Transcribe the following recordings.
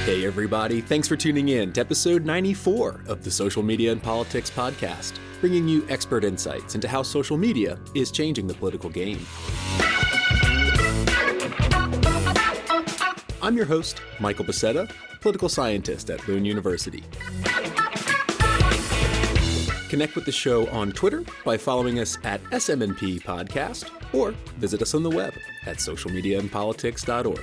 Hey everybody, thanks for tuning in to episode 94 of the Social Media and Politics podcast, bringing you expert insights into how social media is changing the political game. I'm your host, Michael Becerra, political scientist at Lund University. Connect with the show on Twitter by following us at SMNP Podcast, or visit us on the web at socialmediaandpolitics.org.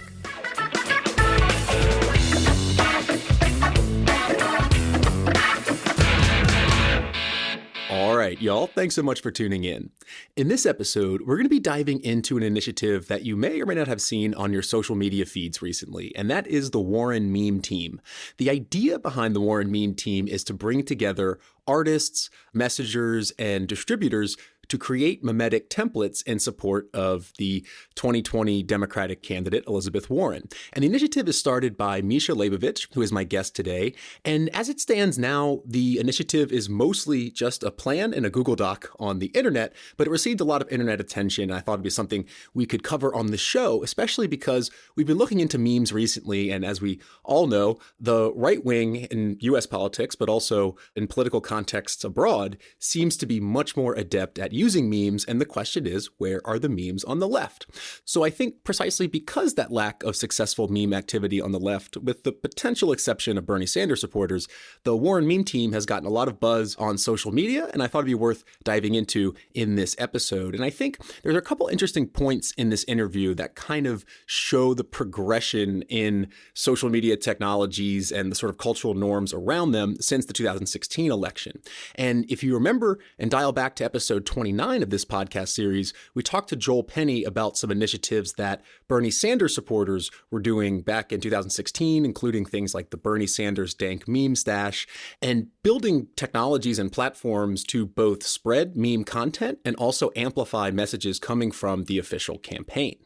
All right, y'all, thanks so much for tuning in. In this episode, we're going to be diving into an initiative that you may or may not have seen on your social media feeds recently, and that is the Warren Meme Team. The idea behind the Warren Meme Team is to bring together artists, messengers, and distributors to create memetic templates in support of the 2020 Democratic candidate, Elizabeth Warren. And the initiative is started by Misha, Leybovich, who is my guest today. And as it stands now, the initiative is mostly just a plan in a Google Doc on the internet, but it received a lot of internet attention. I thought it'd be something we could cover on the show, especially because we've been looking into memes recently. And as we all know, the right wing in US politics, but also in political contexts abroad, seems to be much more adept at using memes, and the question is, where are the memes on the left? So I think precisely because that lack of successful meme activity on the left, with the potential exception of Bernie Sanders supporters, the Warren Meme Team has gotten a lot of buzz on social media, and I thought it'd be worth diving into in this episode. And I think there's a couple interesting points in this interview that kind of show the progression in social media technologies and the sort of cultural norms around them since the 2016 election. And if you remember and dial back to episode 29 of this podcast series, we talked to Joel Penny about some initiatives that Bernie Sanders supporters were doing back in 2016, including things like the Bernie Sanders Dank Meme Stash, and building technologies and platforms to both spread meme content and also amplify messages coming from the official campaign.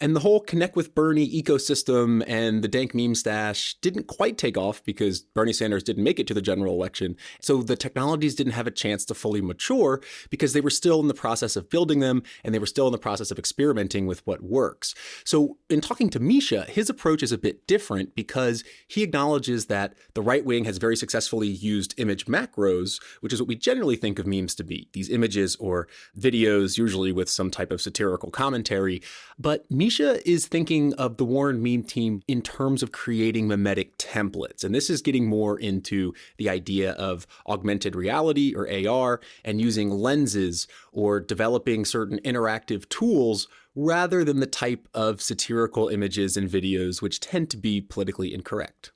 And the whole Connect with Bernie ecosystem and the Dank Meme Stash didn't quite take off because Bernie Sanders didn't make it to the general election. So the technologies didn't have a chance to fully mature because they were still in the process of building them and they were still in the process of experimenting with what works. So in talking to Misha, his approach is a bit different because he acknowledges that the right wing has very successfully used image macros, which is what we generally think of memes to be, these images or videos, usually with some type of satirical commentary. But Misha is thinking of the Warren Meme Team in terms of creating memetic templates. And this is getting more into the idea of augmented reality or AR and using lenses or developing certain interactive tools rather than the type of satirical images and videos which tend to be politically incorrect.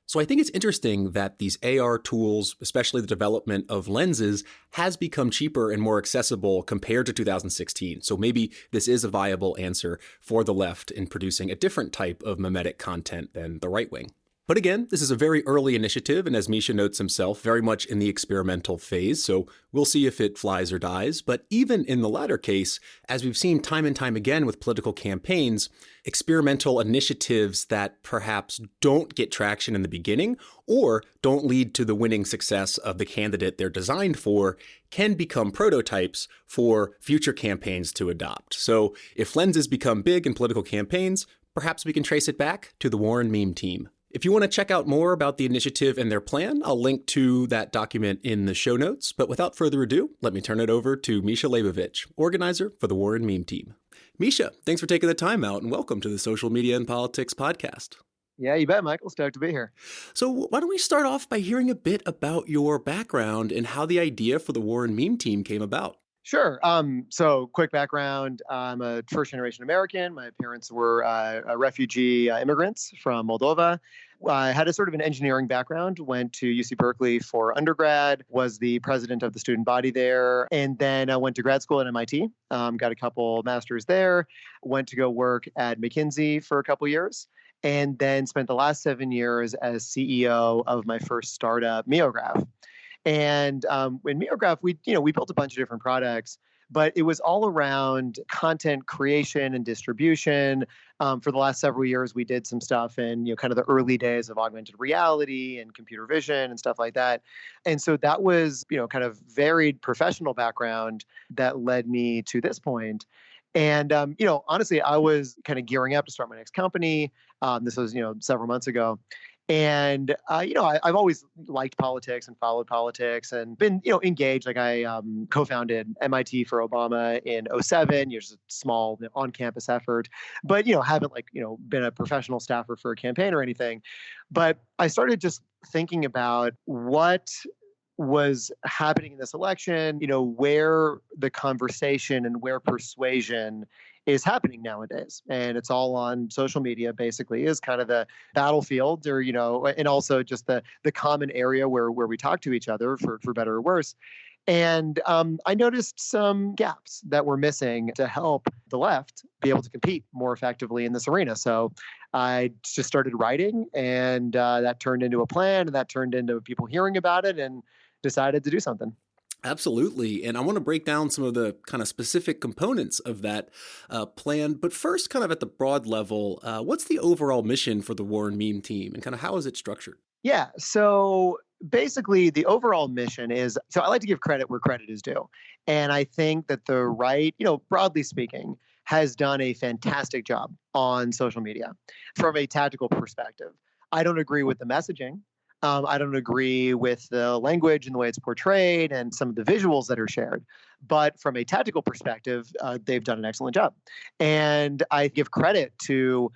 So I think it's interesting that these AR tools, especially the development of lenses, has become cheaper and more accessible compared to 2016. So maybe this is a viable answer for the left in producing a different type of memetic content than the right wing. But again, this is a very early initiative, and as Misha notes himself, very much in the experimental phase, so we'll see if it flies or dies. But even in the latter case, as we've seen time and time again with political campaigns, experimental initiatives that perhaps don't get traction in the beginning or don't lead to the winning success of the candidate they're designed for can become prototypes for future campaigns to adopt. So if lenses become big in political campaigns, perhaps we can trace it back to the Warren Meme Team. If you want to check out more about the initiative and their plan, I'll link to that document in the show notes. But without further ado, let me turn it over to Misha Leybovich, organizer for the Warren Meme Team. Misha, thanks for taking the time out and welcome to the Social Media and Politics podcast. Yeah, you bet, Michael. Stoked to be here. So why don't we start off by hearing a bit about your background and how the idea for the Warren Meme Team came about? Sure. So quick background. I'm a first-generation American. My parents were refugee immigrants from Moldova. I had a sort of an engineering background, went to UC Berkeley for undergrad, was the president of the student body there, and then I went to grad school at MIT, got a couple masters there, went to go work at McKinsey for a couple years, and then spent the last 7 years as CEO of my first startup, Meograph. And in Meograph, we built a bunch of different products, but it was all around content creation and distribution. For the last several years, we did some stuff in kind of the early days of augmented reality and computer vision and stuff like that. And so that was kind of varied professional background that led me to this point. And honestly, I was kind of gearing up to start my next company. This was several months ago. And I've always liked politics and followed politics and been engaged. Like I co-founded MIT for Obama in '07. Just a small on-campus effort, but haven't been a professional staffer for a campaign or anything. But I started just thinking about what was happening in this election, where the conversation and where persuasion is happening nowadays. And it's all on social media, basically, is kind of the battlefield, or, and also just the common area where we talk to each other, for better or worse. And I noticed some gaps that were missing to help the left be able to compete more effectively in this arena. So I just started writing, and that turned into a plan, and that turned into people hearing about it, and decided to do something. Absolutely. And I want to break down some of the kind of specific components of that plan. But first, kind of at the broad level, what's the overall mission for the War and Meme team, and kind of how is it structured? Yeah. So basically, the overall mission is, so I like to give credit where credit is due. And I think that the right, broadly speaking, has done a fantastic job on social media from a tactical perspective. I don't agree with the messaging. I don't agree with the language and the way it's portrayed and some of the visuals that are shared. But from a tactical perspective, they've done an excellent job. And I give credit to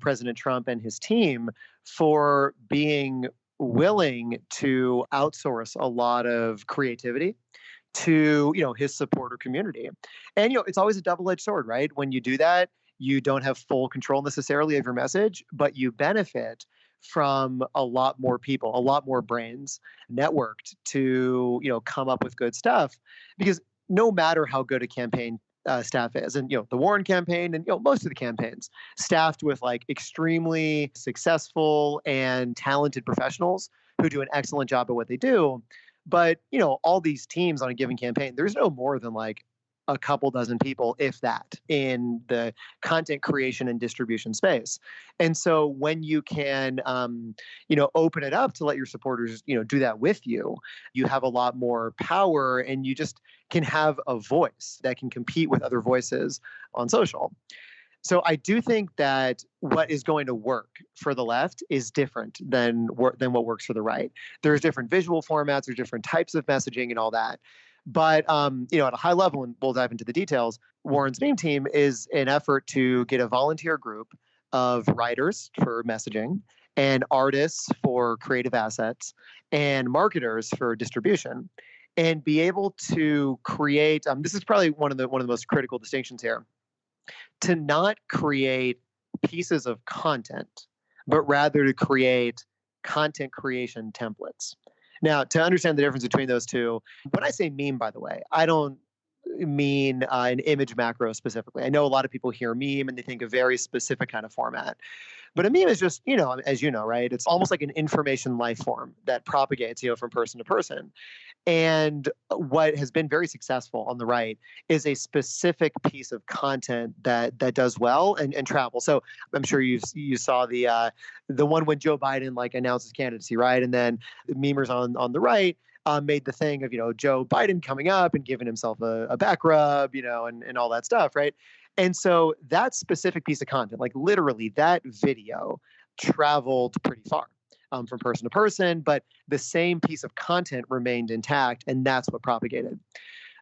President Trump and his team for being willing to outsource a lot of creativity to his supporter community. And it's always a double-edged sword, right? When you do that, you don't have full control necessarily of your message, but you benefit from a lot more people, a lot more brains networked to come up with good stuff. Because no matter how good a campaign staff is, and the Warren campaign and most of the campaigns staffed with like extremely successful and talented professionals who do an excellent job at what they do. But all these teams on a given campaign, there's no more than like a couple dozen people, if that, in the content creation and distribution space. And so when you can, open it up to let your supporters, do that with you, you have a lot more power, and you just can have a voice that can compete with other voices on social. So I do think that what is going to work for the left is different than what works for the right. There's different visual formats, there's different types of messaging and all that. But at a high level, and we'll dive into the details, Warren's Meme Team is an effort to get a volunteer group of writers for messaging, and artists for creative assets, and marketers for distribution, and be able to create. This is probably one of the most critical distinctions here: to not create pieces of content, but rather to create content creation templates. Now, to understand the difference between those two, when I say meme, by the way, I don't mean an image macro specifically. I know a lot of people hear meme and they think a very specific kind of format. But a meme is just, as you know, right? It's almost like an information life form that propagates, from person to person. And what has been very successful on the right is a specific piece of content that does well and travel. So I'm sure you saw the one when Joe Biden announced his candidacy, right? And then the memers on the right made the thing of Joe Biden coming up and giving himself a back rub, and all that stuff, right? And so that specific piece of content, like literally that video, traveled pretty far. From person to person, but the same piece of content remained intact, and that's what propagated.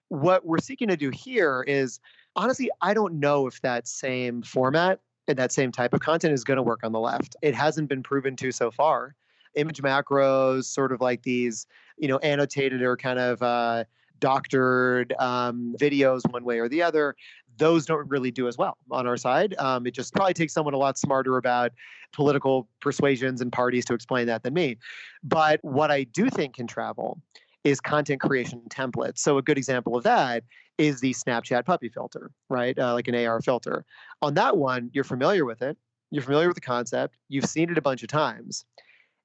What we're seeking to do here is, honestly, I don't know if that same format and that same type of content is going to work on the left. It hasn't been proven to so far. Image macros, sort of like these, annotated or kind of doctored videos one way or the other, those don't really do as well on our side. It just probably takes someone a lot smarter about political persuasions and parties to explain that than me. But what I do think can travel is content creation templates. So a good example of that is the Snapchat puppy filter, right? Like an AR filter. On that one, you're familiar with it. You're familiar with the concept. You've seen it a bunch of times.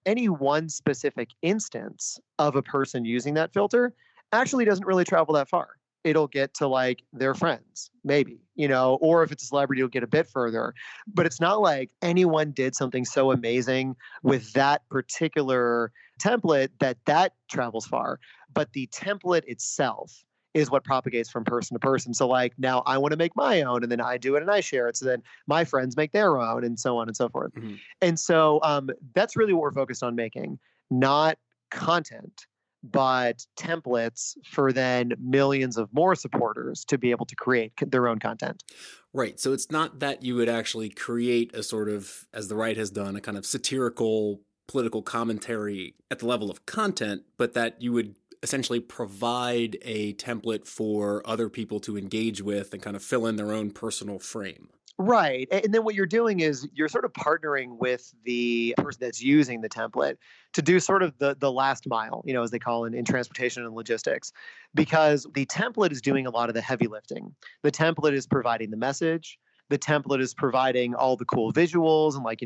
Any one specific instance of a person using that filter actually doesn't really travel that far. It'll get to their friends, maybe, or if it's a celebrity, it'll get a bit further. But it's not like anyone did something so amazing with that particular template that travels far. But the template itself is what propagates from person to person. So like now I want to make my own and then I do it and I share it. So then my friends make their own and so on and so forth. Mhm. And so that's really what we're focused on making, not content, but templates for then millions of more supporters to be able to create their own content. Right. So it's not that you would actually create a sort of, as the right has done, a kind of satirical political commentary at the level of content, but that you would essentially provide a template for other people to engage with and kind of fill in their own personal frame. Right. And then what you're doing is you're sort of partnering with the person that's using the template to do sort of the last mile, as they call it in transportation and logistics, because the template is doing a lot of the heavy lifting. The template is providing the message. The template is providing all the cool visuals and like,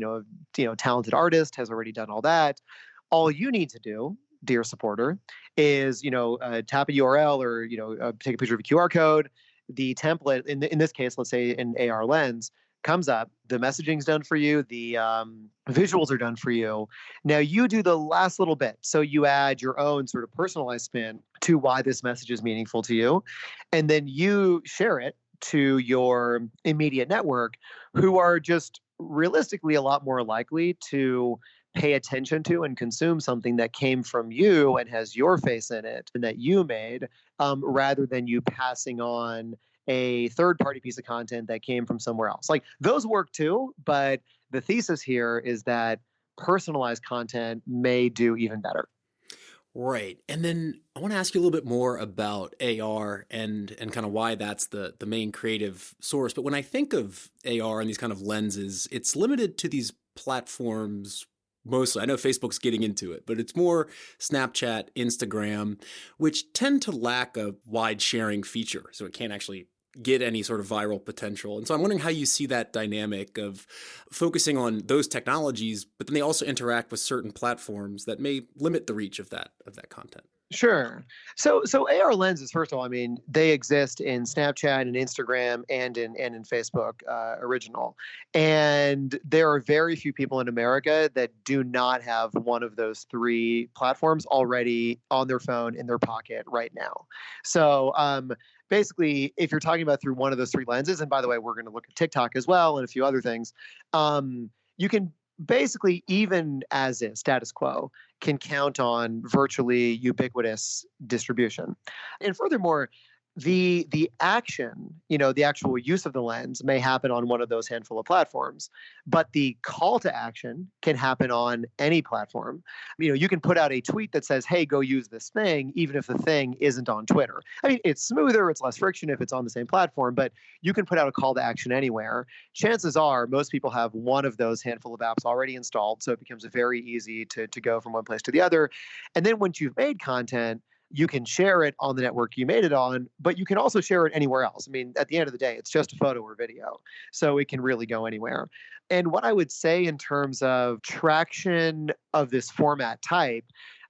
talented artist has already done all that. All you need to do, dear supporter, is, tap a URL or, take a picture of a QR code. The template in this case, let's say in AR lens, comes up, the messaging's done for you, the visuals are done for you. Now you do the last little bit, so you add your own sort of personalized spin to why this message is meaningful to you, and then you share it to your immediate network, who are just realistically a lot more likely to pay attention to and consume something that came from you and has your face in it and that you made, rather than you passing on a third party piece of content that came from somewhere else. Like those work too, but the thesis here is that personalized content may do even better. Right. And then I want to ask you a little bit more about AR and kind of why that's the main creative source. But when I think of AR and these kind of lenses, it's limited to these platforms mostly. I know Facebook's getting into it, but it's more Snapchat, Instagram, which tend to lack a wide sharing feature. So it can't actually get any sort of viral potential. And so I'm wondering how you see that dynamic of focusing on those technologies, but then they also interact with certain platforms that may limit the reach of that content. Sure. So AR lenses, first of all, I mean, they exist in Snapchat and Instagram and in Facebook original. And there are very few people in America that do not have one of those three platforms already on their phone in their pocket right now. So basically, if you're talking about through one of those three lenses, and by the way, we're going to look at TikTok as well and a few other things, you can basically, even as is status quo, can count on virtually ubiquitous distribution. And furthermore, the action, the actual use of the lens may happen on one of those handful of platforms, but the call to action can happen on any platform. You can put out a tweet that says, hey, go use this thing, even if the thing isn't on Twitter. I mean, it's smoother, it's less friction if it's on the same platform, but you can put out a call to action anywhere. Chances are most people have one of those handful of apps already installed, so it becomes very easy to go from one place to the other. And then once you've made content, you can share it on the network you made it on, but you can also share it anywhere else. I mean, at the end of the day, it's just a photo or video, so it can really go anywhere. And what I would say in terms of traction of this format type,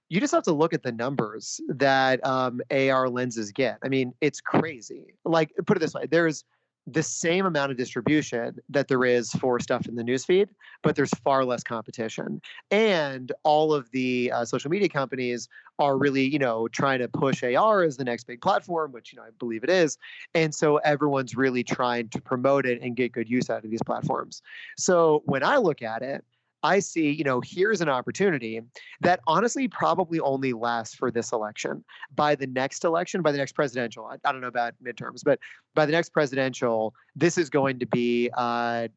you just have to look at the numbers that AR lenses get. I mean, it's crazy. Like, put it this way, there's the same amount of distribution that there is for stuff in the newsfeed, but there's far less competition. And all of the social media companies are really, trying to push AR as the next big platform, which, I believe it is. And so everyone's really trying to promote it and get good use out of these platforms. So when I look at it, I see, here's an opportunity that honestly probably only lasts for this election. By the next election, by the next presidential, I don't know about midterms, but by the next presidential, this is going to be a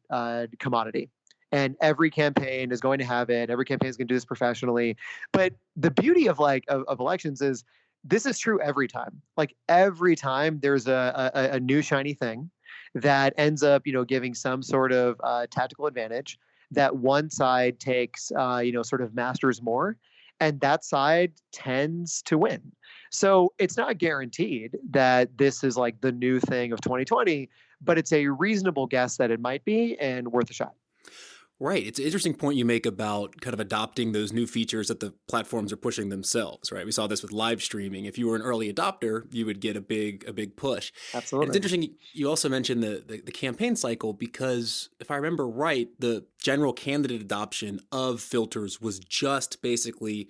commodity. And every campaign is going to have it. Every campaign is going to do this professionally. But the beauty of of elections is this is true every time. Like every time there's a new shiny thing that ends up, giving some sort of tactical advantage that one side takes, sort of masters more, and that side tends to win. So it's not guaranteed that this is like the new thing of 2020, but it's a reasonable guess that it might be and worth a shot. Right. It's an interesting point you make about kind of adopting those new features that the platforms are pushing themselves, right? We saw this with live streaming. If you were an early adopter, you would get a big push. And it's Absolutely. interesting you also mentioned the campaign cycle because if I remember right, the general candidate adoption of filters was just basically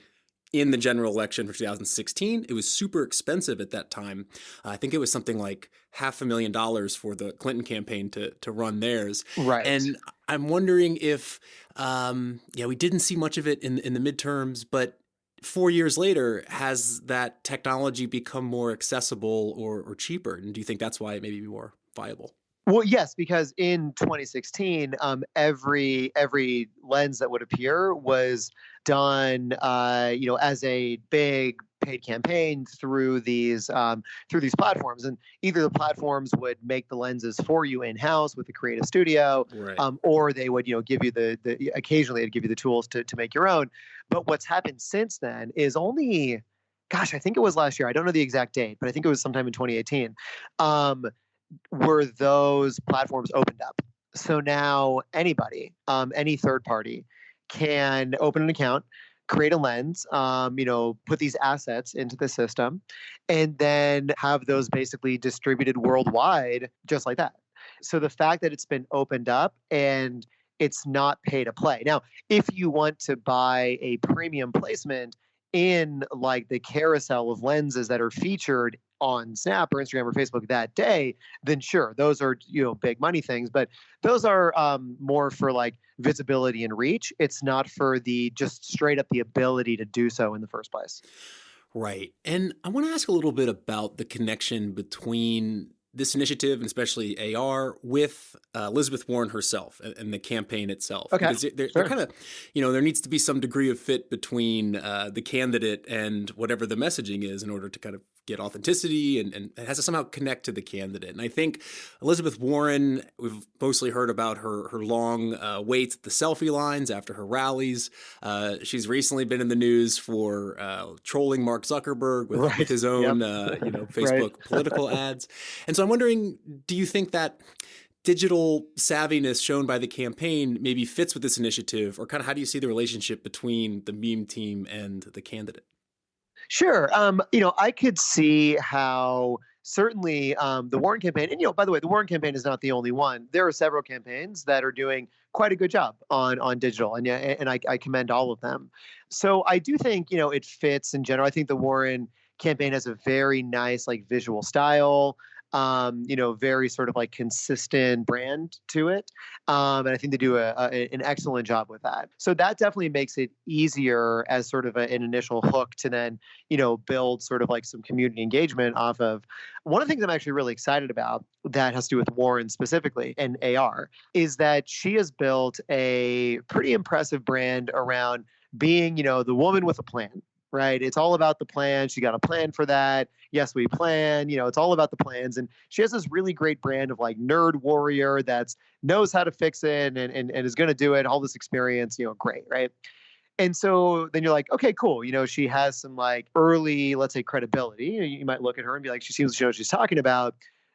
in the general election for 2016. It was super expensive at that time. I think it was something like $500,000 for the Clinton campaign to run theirs. Right. And I'm wondering if, yeah, we didn't see much of it in the midterms, but 4 years later, has that technology become more accessible or cheaper? And do you think that's why it may be more viable? Well, yes, because in 2016, every lens that would appear was done, as a big paid campaign through these platforms, and either the platforms would make the lenses for you in house with the creative studio, Right. or they would give you the occasionally they'd give you the tools to make your own. But what's happened since then is only, gosh, I think it was last year. I don't know the exact date, but I think it was sometime in 2018. Um, were those platforms opened up. So now anybody, any third party, can open an account, create a lens, put these assets into the system, and then have those basically distributed worldwide just like that. So the fact that it's been opened up and it's not pay to play. Now, if you want to buy a premium placement in like the carousel of lenses that are featured on Snap or Instagram or Facebook that day, then sure, those are big money things. But those are more for like visibility and reach. It's not for the just straight up the ability to do so in the first place. Right. And I want to ask a little bit about the connection between this initiative, and especially AR, with Elizabeth Warren herself and the campaign itself. Okay, Because they're sure. kind of, there needs to be some degree of fit between the candidate and whatever the messaging is in order to kind of get authenticity, and it has to somehow connect to the candidate. And I think Elizabeth Warren, we've mostly heard about her long waits at the selfie lines after her rallies. She's recently been in the news for trolling Mark Zuckerberg with Right. his Yep. own Right. Facebook political ads. And so I'm wondering, do you think that digital savviness shown by the campaign maybe fits with this initiative, or kind of how do you see the relationship between the meme team and the candidate? Sure. I could see how certainly the Warren campaign, and by the way, the Warren campaign is not the only one. There are several campaigns that are doing quite a good job on digital, and yeah, and I commend all of them. So I do think it fits in general. I think the Warren campaign has a very nice like visual style. Very sort of like consistent brand to it. And I think they do an excellent job with that. So that definitely makes it easier as sort of an initial hook to then, build sort of like some community engagement off of. One of the things I'm actually really excited about that has to do with Warren specifically and AR is that she has built a pretty impressive brand around being, the woman with a plan, right? It's all about the plan. She got a plan for that. Yes, we plan. It's all about the plans. And she has this really great brand of like nerd warrior that's knows how to fix it and is going to do it. All this experience, great, right? And so then you're like, okay, cool. She has some like early, let's say, credibility. You might look at her and be like, she seems to know what she's talking about.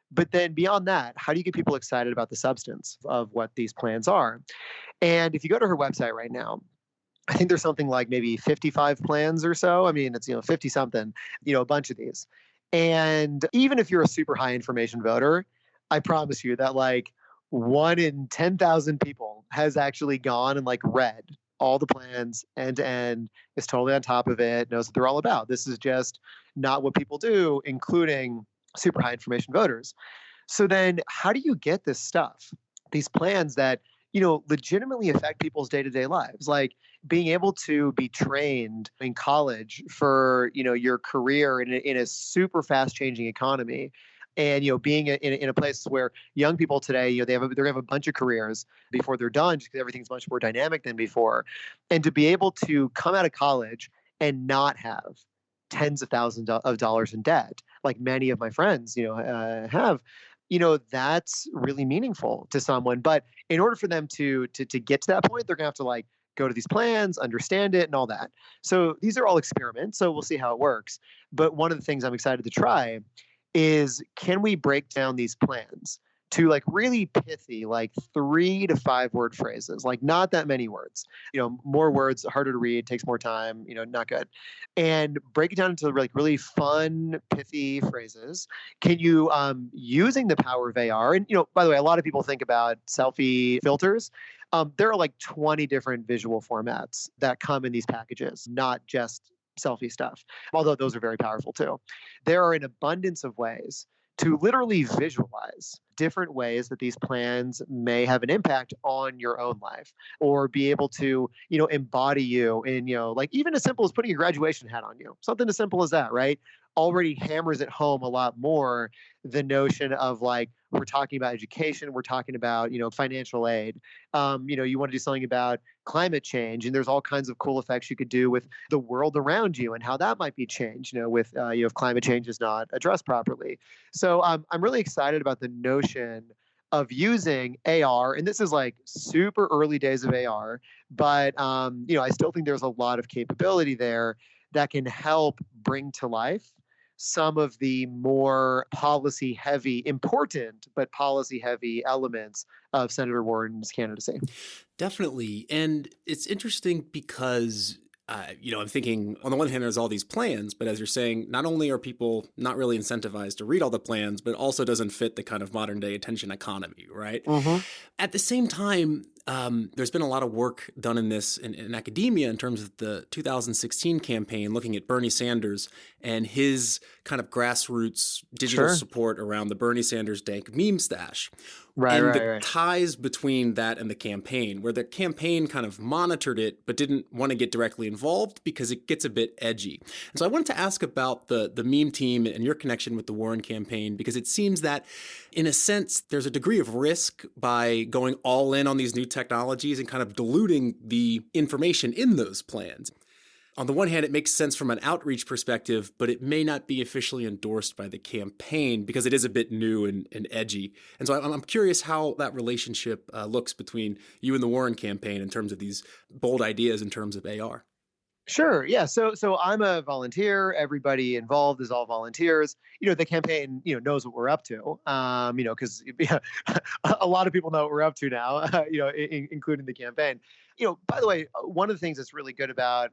But then beyond that, how do you get people excited about the substance of what these plans are? And if you go to her website right now, I think there's something like maybe 55 plans or so. I mean, it's 50 something, a bunch of these. And even if you're a super high information voter, I promise you that like one in 10,000 people has actually gone and like read all the plans end to end, is totally on top of it, knows what they're all about. This is just not what people do, including super high information voters. So then how do you get this stuff? These plans that, legitimately affect people's day-to-day lives, like being able to be trained in college for, your career in a super fast changing economy. And being in a place where young people today, they're going to have a bunch of careers before they're done, just because everything's much more dynamic than before. And to be able to come out of college and not have tens of thousands of dollars in debt, like many of my friends, have, that's really meaningful to someone. But in order for them to get to that point, they're gonna have to like go to these plans, understand it, and all that. So these are all experiments. So we'll see how it works. But one of the things I'm excited to try is, can we break down these plans to like really pithy, like 3 to 5 word phrases, like not that many words, more words, harder to read, takes more time, not good. And break it down into like really fun, pithy phrases. Can you, using the power of AR, and, by the way, a lot of people think about selfie filters. There are like 20 different visual formats that come in these packages, not just selfie stuff, although those are very powerful too. There are an abundance of ways to literally visualize different ways that these plans may have an impact on your own life, or be able to, embody you in, like even as simple as putting a graduation hat on you. Something as simple as that, right? Already hammers it home a lot more the notion of like, we're talking about education, we're talking about, financial aid. You want to do something about climate change, and there's all kinds of cool effects you could do with the world around you and how that might be changed, with, if climate change is not addressed properly. So I'm really excited about the notion of using AR, and this is like super early days of AR, but I still think there's a lot of capability there that can help bring to life some of the more policy heavy, important but policy heavy elements of Senator Warren's candidacy. Definitely. And it's interesting because, I'm thinking on the one hand, there's all these plans, but as you're saying, not only are people not really incentivized to read all the plans, but it also doesn't fit the kind of modern day attention economy, right? Mm-hmm. At the same time, there's been a lot of work done in this in academia in terms of the 2016 campaign, looking at Bernie Sanders and his kind of grassroots digital Sure. support around the Bernie Sanders dank meme stash. Right, And right, the right. ties between that and the campaign, where the campaign kind of monitored it, but didn't want to get directly involved because it gets a bit edgy. And so I wanted to ask about the meme team and your connection with the Warren campaign, because it seems that, in a sense, there's a degree of risk by going all in on these new technologies and kind of diluting the information in those plans. On the one hand, it makes sense from an outreach perspective, but it may not be officially endorsed by the campaign because it is a bit new and edgy. And so I'm curious how that relationship looks between you and the Warren campaign in terms of these bold ideas in terms of AR. Sure. Yeah. So I'm a volunteer. Everybody involved is all volunteers. The campaign, knows what we're up to. Because a lot of people know what we're up to now. Including the campaign. By the way, one of the things that's really good about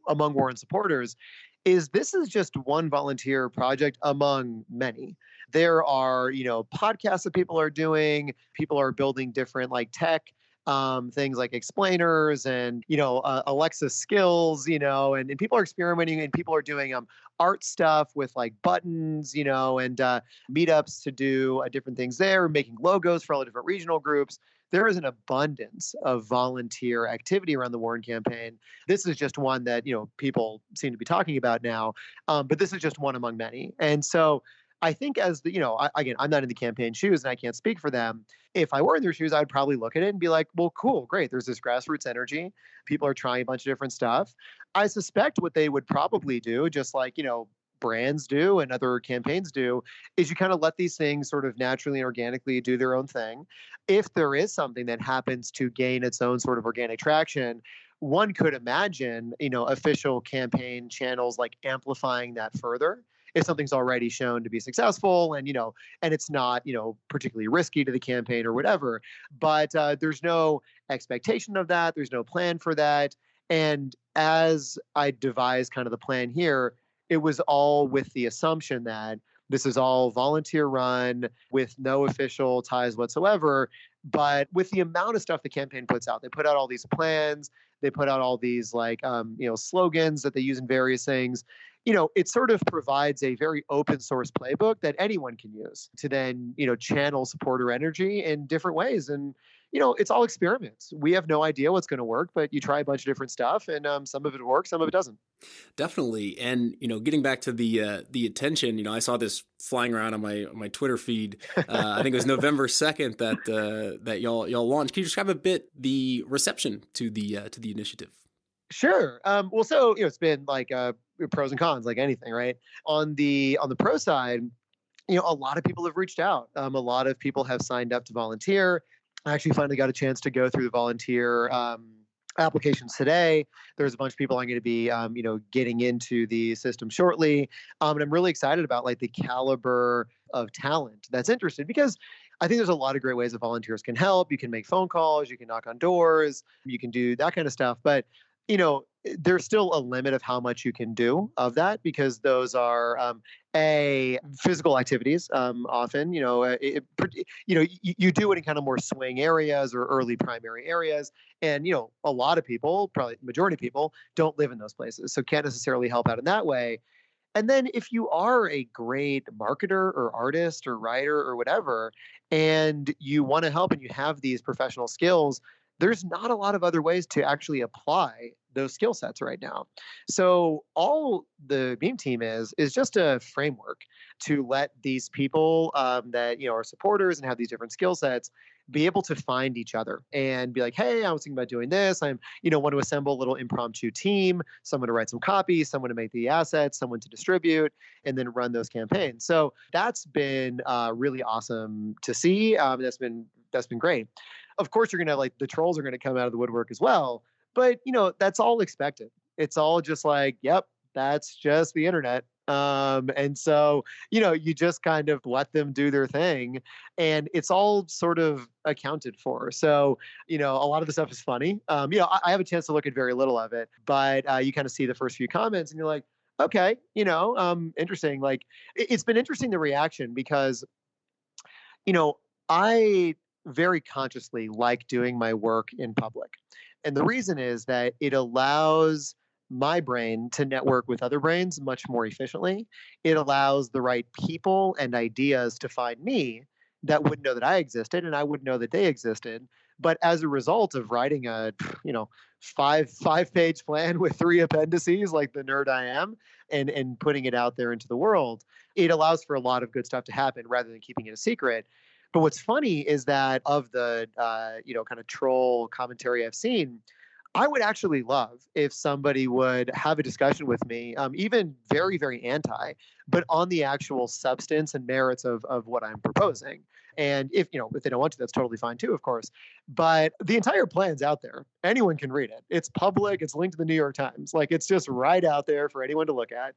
among Warren supporters is this is just one volunteer project among many. There are, podcasts that people are doing. People are building different like tech things like explainers and Alexa skills, and people are experimenting, and people are doing art stuff with like buttons, and meetups to do different things there, making logos for all the different regional groups. There is an abundance of volunteer activity around the Warren campaign. This is just one that people seem to be talking about now, but this is just one among many. And so I think as the, again, I'm not in the campaign shoes and I can't speak for them. If I were in their shoes, I'd probably look at it and be like, well, cool, great. There's this grassroots energy. People are trying a bunch of different stuff. I suspect what they would probably do, just like, brands do and other campaigns do, is you kind of let these things sort of naturally and organically do their own thing. If there is something that happens to gain its own sort of organic traction, one could imagine, official campaign channels like amplifying that further if something's already shown to be successful and, and it's not, particularly risky to the campaign or whatever. But there's no expectation of that. There's no plan for that. And as I devised kind of the plan here, it was all with the assumption that this is all volunteer run with no official ties whatsoever. But with the amount of stuff the campaign puts out, they put out all these plans, they put out all these like, slogans that they use in various things. It sort of provides a very open source playbook that anyone can use to then, channel supporter energy in different ways. And, it's all experiments. We have no idea what's going to work, but you try a bunch of different stuff and some of it works, some of it doesn't. Definitely. And, getting back to the attention, I saw this flying around on my Twitter feed. I think it was November 2nd that y'all launched. Can you describe a bit the reception to the initiative? Sure. Well, so it's been like pros and cons, like anything, right? On the pro side, a lot of people have reached out. A lot of people have signed up to volunteer. I actually finally got a chance to go through the volunteer applications today. There's a bunch of people I'm going to be, getting into the system shortly, and I'm really excited about like the caliber of talent that's interested, because I think there's a lot of great ways that volunteers can help. You can make phone calls, you can knock on doors, you can do that kind of stuff, but there's still a limit of how much you can do of that because those are a physical activities often you do it in kind of more swing areas or early primary areas, and a lot of people, probably the majority of people, don't live in those places, so can't necessarily help out in that way. And then if you are a great marketer or artist or writer or whatever, and you want to help and you have these professional skills, there's not a lot of other ways to actually apply those skill sets right now. So all the Beam team is just a framework to let these people that are supporters and have these different skill sets be able to find each other and be like, hey, I was thinking about doing this. I'm want to assemble a little impromptu team, someone to write some copy, someone to make the assets, someone to distribute, and then run those campaigns. So that's been really awesome to see. That's been great. Of course, you're gonna like the trolls are gonna come out of the woodwork as well, but that's all expected. It's all just like, yep, that's just the internet. And so, you just kind of let them do their thing, and it's all sort of accounted for. So, a lot of the stuff is funny. I have a chance to look at very little of it, but you kind of see the first few comments and you're like, okay, interesting. Like, it's been interesting, the reaction, because, I very consciously like doing my work in public. And the reason is that it allows my brain to network with other brains much more efficiently. It allows the right people and ideas to find me that wouldn't know that I existed, and I wouldn't know that they existed. But as a result of writing a, five-page plan with 3 appendices, like the nerd I am, and putting it out there into the world, it allows for a lot of good stuff to happen rather than keeping it a secret. But what's funny is that of the kind of troll commentary I've seen, I would actually love if somebody would have a discussion with me, even very, very anti, but on the actual substance and merits of what I'm proposing. And if they don't want to, that's totally fine too, of course. But the entire plan's out there. Anyone can read it. It's public. It's linked to the New York Times. Like, it's just right out there for anyone to look at.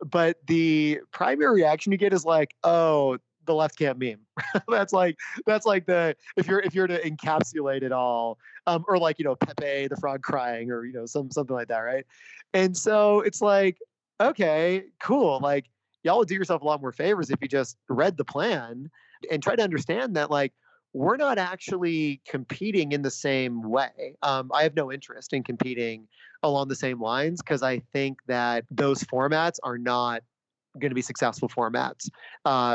But the primary reaction you get is like, oh, the left can't meme. that's like the if you're to encapsulate it all, or like Pepe the frog crying, or something like that, right? And so it's like, okay, cool. Like, y'all would do yourself a lot more favors if you just read the plan and try to understand that, like, we're not actually competing in the same way. I have no interest in competing along the same lines because I think that those formats are not going to be successful formats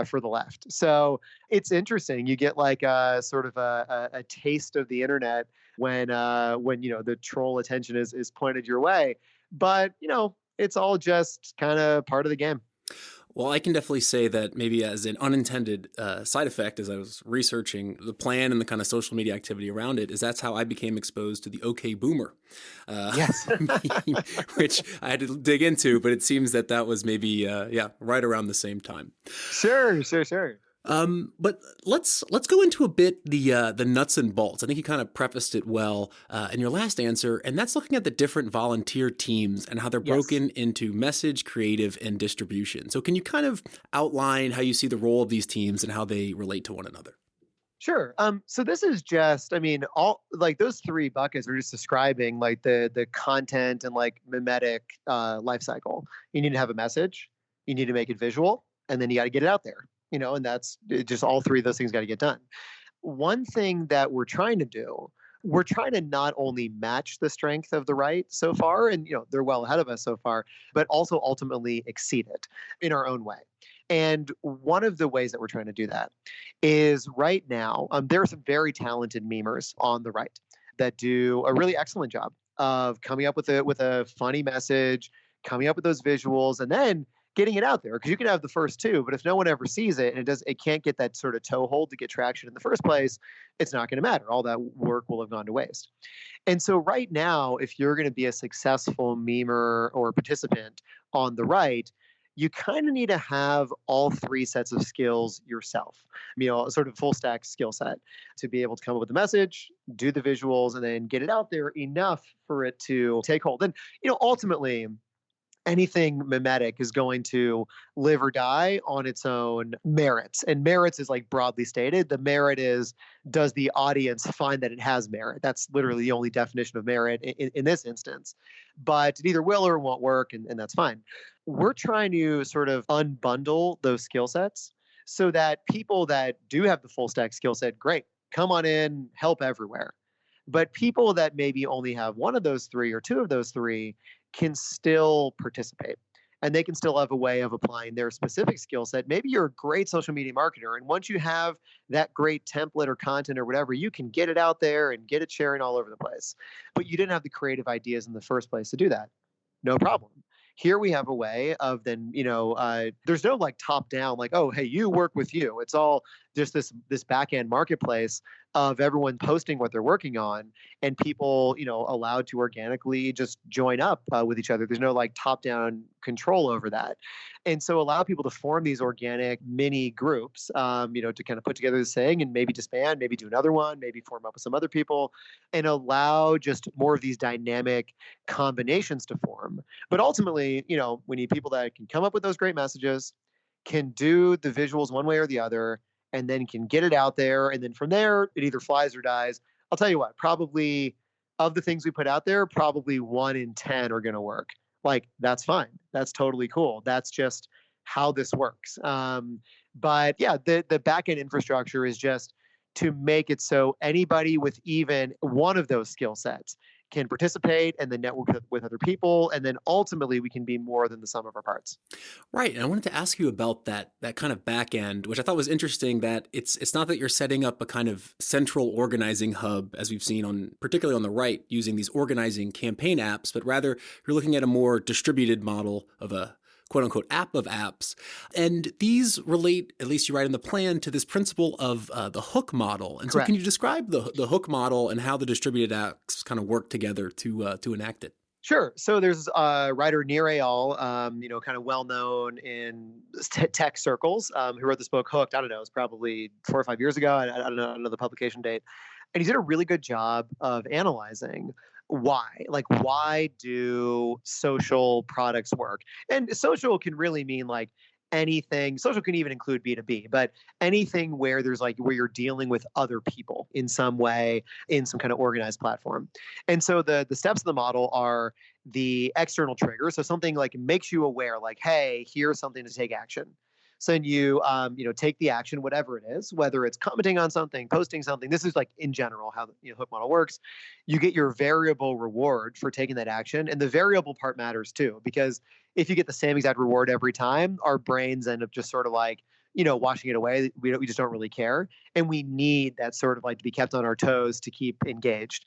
for the left. So it's interesting. You get like a sort of a taste of the internet when the troll attention is pointed your way. But it's all just kind of part of the game. Well, I can definitely say that maybe as an unintended side effect, as I was researching the plan and the kind of social media activity around it, is that's how I became exposed to the OK Boomer, Yes. which I had to dig into, but it seems that was maybe, right around the same time. Sure. But let's go into a bit the nuts and bolts. I think you kind of prefaced it well in your last answer, and that's looking at the different volunteer teams and how they're broken into message, creative, and distribution. So can you kind of outline how you see the role of these teams and how they relate to one another? Sure. So this is just, all like those 3 buckets are just describing like the content and like mimetic life cycle. You need to have a message, you need to make it visual, and then you got to get it out there. And that's just all 3 of those things got to get done. One thing that we're trying to do, we're trying to not only match the strength of the right so far, and they're well ahead of us so far, but also ultimately exceed it in our own way. And one of the ways that we're trying to do that is right now, there are some very talented memers on the right that do a really excellent job of coming up with a funny message, coming up with those visuals, and then getting it out there, because you can have the first 2, but if no one ever sees it and it can't get that sort of toehold to get traction in the first place, it's not going to matter. All that work will have gone to waste. And so right now, if you're going to be a successful memer or participant on the right, you kind of need to have all 3 sets of skills yourself, a sort of full stack skill set to be able to come up with the message, do the visuals, and then get it out there enough for it to take hold. And, ultimately, anything mimetic is going to live or die on its own merits. And merits is like broadly stated. The merit is, does the audience find that it has merit? That's literally the only definition of merit in this instance. But it either will or won't work, and that's fine. We're trying to sort of unbundle those skill sets so that people that do have the full stack skill set, great, come on in, help everywhere. But people that maybe only have one of those three or two of those three can still participate. And they can still have a way of applying their specific skill set. Maybe you're a great social media marketer. And once you have that great template or content or whatever, you can get it out there and get it sharing all over the place. But you didn't have the creative ideas in the first place to do that. No problem. Here we have a way of then, there's no like top down, like, oh, hey, you work with you. It's all just this back end marketplace of everyone posting what they're working on and people, allowed to organically just join up with each other. There's no like top down control over that. And so allow people to form these organic mini groups, to kind of put together this thing and maybe disband, maybe do another one, maybe form up with some other people and allow just more of these dynamic combinations to form. But ultimately, we need people that can come up with those great messages, can do the visuals one way or the other, and then can get it out there. And then from there, it either flies or dies. I'll tell you what, probably of the things we put out there, probably 1 in 10 are going to work. Like, that's fine. That's totally cool. That's just how this works. But yeah, the back end infrastructure is just to make it so anybody with even one of those skill sets can participate and then network with other people. And then ultimately we can be more than the sum of our parts. Right. And I wanted to ask you about that kind of back end, which I thought was interesting, that it's not that you're setting up a kind of central organizing hub, as we've seen particularly on the right, using these organizing campaign apps, but rather you're looking at a more distributed model of a quote unquote app of apps. And these relate, at least you write in the plan, to this principle of the hook model. And so Correct. can you describe the hook model and how the distributed apps kind of work together to enact it? Sure. So there's a writer, Nir Eyal, kind of well known in tech circles, who wrote this book, Hooked. I don't know, it's probably 4 or 5 years ago. I don't know the publication date. And he did a really good job of analyzing why do social products work? And social can really mean like anything. Social can even include B2B, but anything where where you're dealing with other people in some way in some kind of organized platform. And so the steps of the model are the external trigger. So something like makes you aware, like, hey, here's something to take action. So then you, take the action, whatever it is, whether it's commenting on something, posting something. This is like in general how the hook model works. You get your variable reward for taking that action, and the variable part matters too, because if you get the same exact reward every time, our brains end up just sort of like washing it away. We just don't really care, and we need that sort of like to be kept on our toes to keep engaged.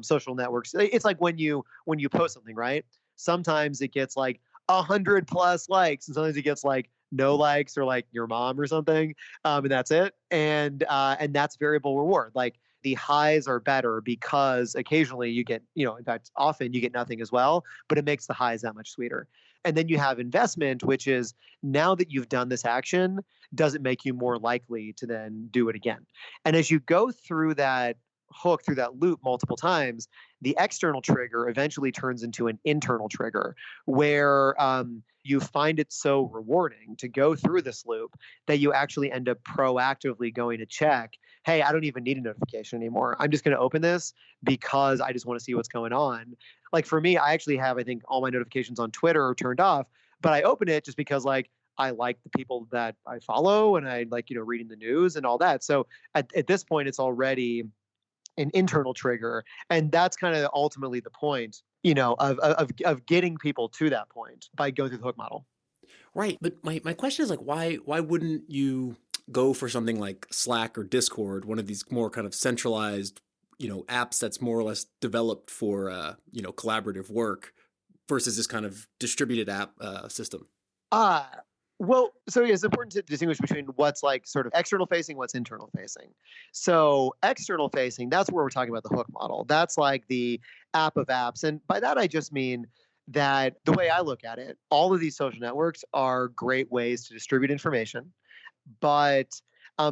Social networks. It's like when you post something, right? Sometimes it gets like 100+ likes, and sometimes it gets like no likes or like your mom or something, and that's it. And that's variable reward. Like the highs are better because occasionally you get, in fact, often you get nothing as well, but it makes the highs that much sweeter. And then you have investment, which is now that you've done this action, does it make you more likely to then do it again? And as you go through that hook, through that loop multiple times, the external trigger eventually turns into an internal trigger where you find it so rewarding to go through this loop that you actually end up proactively going to check, hey, I don't even need a notification anymore. I'm just going to open this because I just want to see what's going on. Like for me, I actually have, I think, all my notifications on Twitter are turned off, but I open it just because like I like the people that I follow and I like, reading the news and all that. So at this point, it's already an internal trigger. And that's kind of ultimately the point, of getting people to that point by going through the hook model. Right. But my question is like, why wouldn't you go for something like Slack or Discord, one of these more kind of centralized, apps that's more or less developed for, collaborative work versus this kind of distributed app system? Well, so it's important to distinguish between what's like sort of external facing, what's internal facing. So external facing, that's where we're talking about the hook model. That's like the app of apps. And by that, I just mean that the way I look at it, all of these social networks are great ways to distribute information, but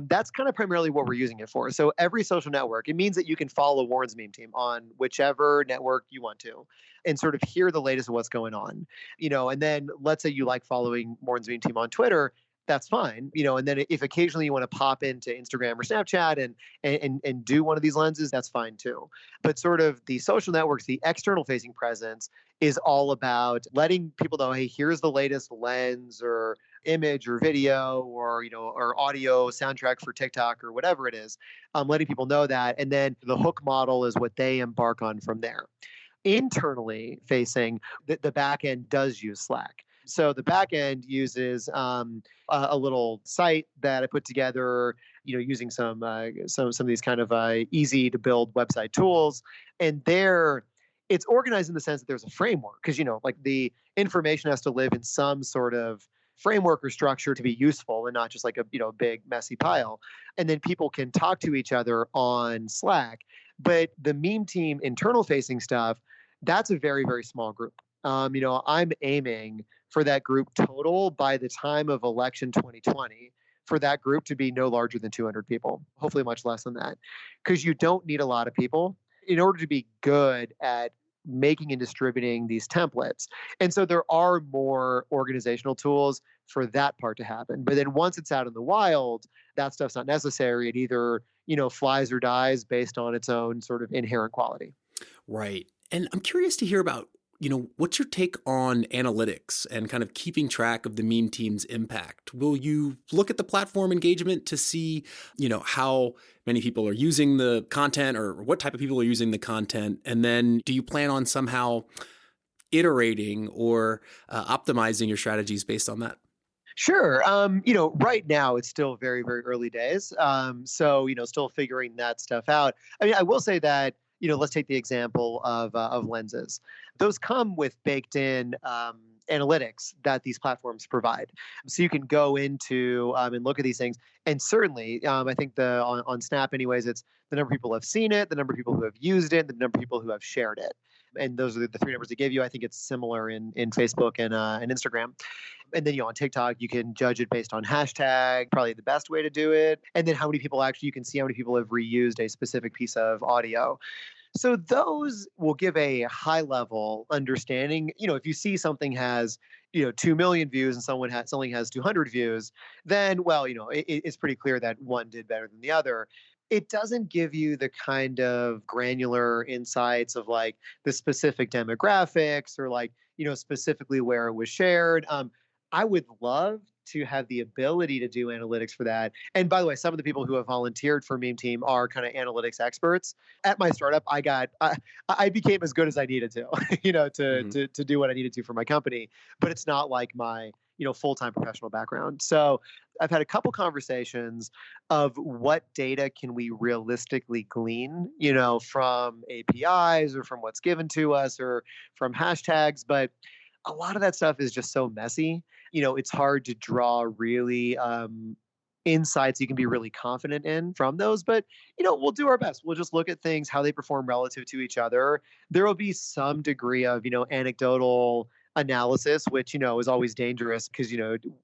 that's kind of primarily what we're using it for. So every social network, it means that you can follow Warren's meme team on whichever network you want to. and sort of hear the latest of what's going on. And then let's say you like following Morton's Meme Team on Twitter, that's fine. And then if occasionally you want to pop into Instagram or Snapchat and do one of these lenses, that's fine too. But sort of the social networks, the external facing presence is all about letting people know, hey, here's the latest lens or image or video or audio soundtrack for TikTok or whatever it is. Letting people know that. And then the hook model is what they embark on from there. Internally facing, the back end does use Slack. So the back end uses a little site that I put together, using some of these kind of easy to build website tools, and there it's organized in the sense that there's a framework because like the information has to live in some sort of framework or structure to be useful and not just like a big messy pile. And then people can talk to each other on Slack. But the meme team internal facing stuff, that's a very, very small group. I'm aiming for that group total by the time of election 2020 for that group to be no larger than 200 people, hopefully much less than that, because you don't need a lot of people in order to be good at making and distributing these templates. And so there are more organizational tools for that part to happen. But then once it's out in the wild, that stuff's not necessary. It either, flies or dies based on its own sort of inherent quality. Right. And I'm curious to hear about, what's your take on analytics and kind of keeping track of the meme team's impact? Will you look at the platform engagement to see, how many people are using the content or what type of people are using the content? And then do you plan on somehow iterating or optimizing your strategies based on that? Sure. Right now it's still very, very early days. So, still figuring that stuff out. I mean, I will say that, let's take the example of lenses. Those come with baked in analytics that these platforms provide. So you can go into and look at these things. And certainly, I think on Snap, anyways, it's the number of people who have seen it, the number of people who have used it, the number of people who have shared it. And those are the three numbers they give you. I think it's similar in Facebook and Instagram. And then on TikTok, you can judge it based on hashtag, probably the best way to do it. And then how many people you can see how many people have reused a specific piece of audio. So those will give a high level understanding. If you see something has 2 million views and something has 200 views, then it's pretty clear that one did better than the other. It doesn't give you the kind of granular insights of like the specific demographics or like specifically where it was shared. I would love to have the ability to do analytics for that. And by the way, some of the people who have volunteered for Meme Team are kind of analytics experts. At my startup, I became as good as I needed to, to do what I needed to for my company. But it's not like my full-time professional background. So I've had a couple conversations of what data can we realistically glean, from APIs or from what's given to us or from hashtags. But a lot of that stuff is just so messy. It's hard to draw really insights you can be really confident in from those. But, we'll do our best. We'll just look at things, how they perform relative to each other. There will be some degree of, anecdotal analysis, which, is always dangerous because,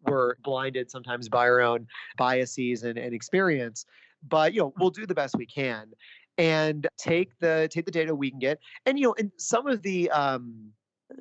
we're blinded sometimes by our own biases and experience. But, we'll do the best we can and take the data we can get. And, and some of the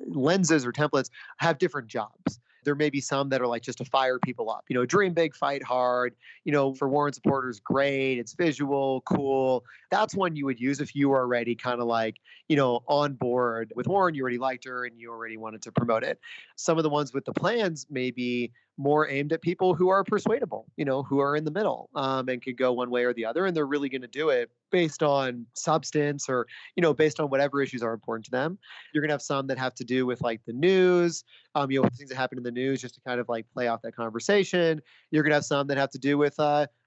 lenses or templates have different jobs. There may be some that are like just to fire people up, dream big, fight hard, for Warren supporters, great. It's visual, cool. That's one you would use if you were already kind of like, on board with Warren, you already liked her and you already wanted to promote it. Some of the ones with the plans may be more aimed at people who are persuadable, who are in the middle and could go one way or the other. And they're really going to do it based on substance or, based on whatever issues are important to them. You're going to have some that have to do with like the news, things that happen in the news just to kind of like play off that conversation. You're going to have some that have to do with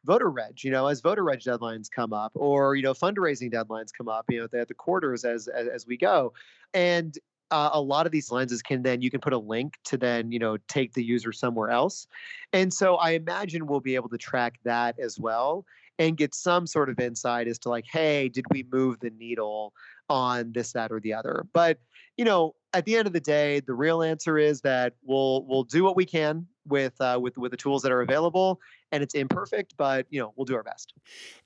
voter reg, as voter reg deadlines come up or, fundraising deadlines come up, the quarters as we go. And a lot of these lenses you can put a link to then, take the user somewhere else. And so I imagine we'll be able to track that as well and get some sort of insight as to like, hey, did we move the needle on this, that, or the other? But, at the end of the day, the real answer is that we'll do what we can with the tools that are available. and it's imperfect, but we'll do our best.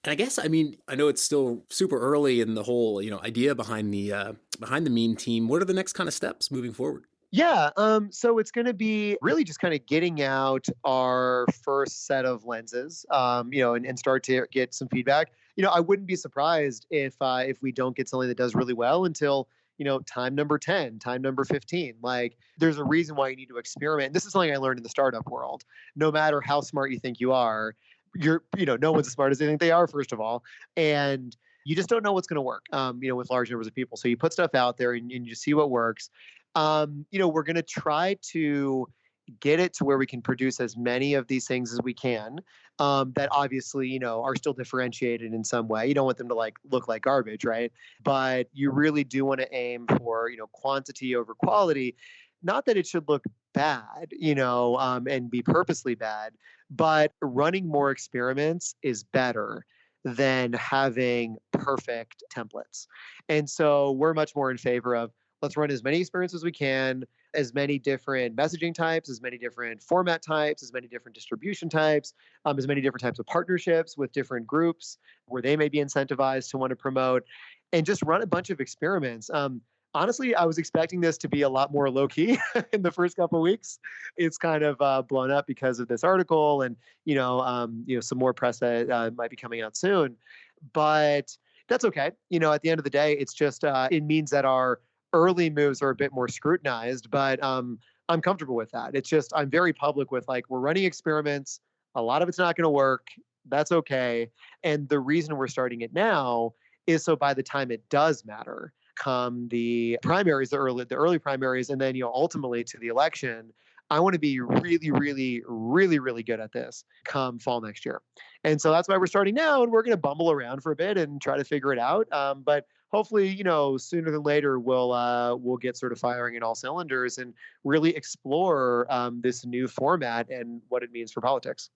And I guess, I mean, I know it's still super early in the whole, idea behind the meme team. What are the next kind of steps moving forward? Yeah, so it's going to be really just kind of getting out our first set of lenses, and start to get some feedback. I wouldn't be surprised if we don't get something that does really well until time number 10, time number 15. Like, there's a reason why you need to experiment. This is something I learned in the startup world. No matter how smart you think you are, no one's as smart as they think they are, first of all, and you just don't know what's going to work, with large numbers of people. So you put stuff out there and you see what works. We're going to try to get it to where we can produce as many of these things as we can, that obviously, are still differentiated in some way. You don't want them to look like garbage, right? But you really do want to aim for, quantity over quality. Not that it should look bad, and be purposely bad, but running more experiments is better than having perfect templates. And so we're much more in favor of, let's run as many experiments as we can, as many different messaging types, as many different format types, as many different distribution types, as many different types of partnerships with different groups where they may be incentivized to want to promote, and just run a bunch of experiments. Honestly, I was expecting this to be a lot more low key in the first couple of weeks. It's kind of blown up because of this article, and some more press that might be coming out soon. But that's okay. At the end of the day, it's just it means that our early moves are a bit more scrutinized, but I'm comfortable with that. It's just I'm very public with, we're running experiments. A lot of it's not going to work. That's okay. And the reason we're starting it now is so by the time it does matter, come the primaries, the early primaries, and then ultimately to the election, I want to be really, really, really, really good at this come fall next year. And so that's why we're starting now, and we're going to bumble around for a bit and try to figure it out. But hopefully, sooner than later, we'll get sort of firing in all cylinders and really explore this new format and what it means for politics.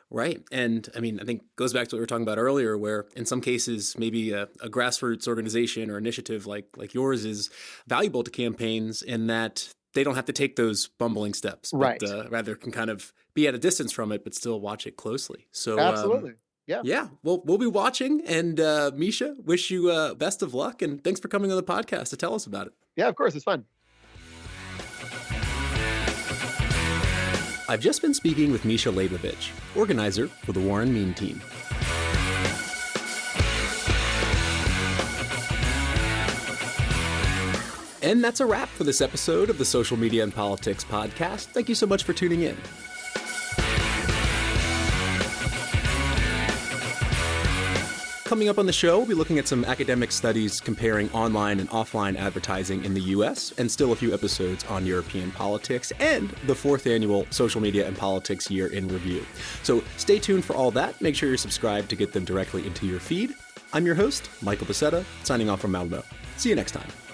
Right. And I mean, I think it goes back to what we were talking about earlier, where in some cases, maybe a grassroots organization or initiative like yours is valuable to campaigns in that they don't have to take those bumbling steps, right? But rather can kind of be at a distance from it, but still watch it closely. So absolutely. Yeah. Yeah. Well, we'll be watching. And Misha, wish you best of luck. And thanks for coming on the podcast to tell us about it. Yeah, of course. It's fun. I've just been speaking with Misha Leybovich, organizer for the Warren Meme Team. And that's a wrap for this episode of the Social Media and Politics podcast. Thank you so much for tuning in. Coming up on the show, we'll be looking at some academic studies comparing online and offline advertising in the US, and still a few episodes on European politics, and the 4th annual Social Media and Politics Year in Review. So stay tuned for all that. Make sure you're subscribed to get them directly into your feed. I'm your host, Michael Becerra, signing off from Malmo. See you next time.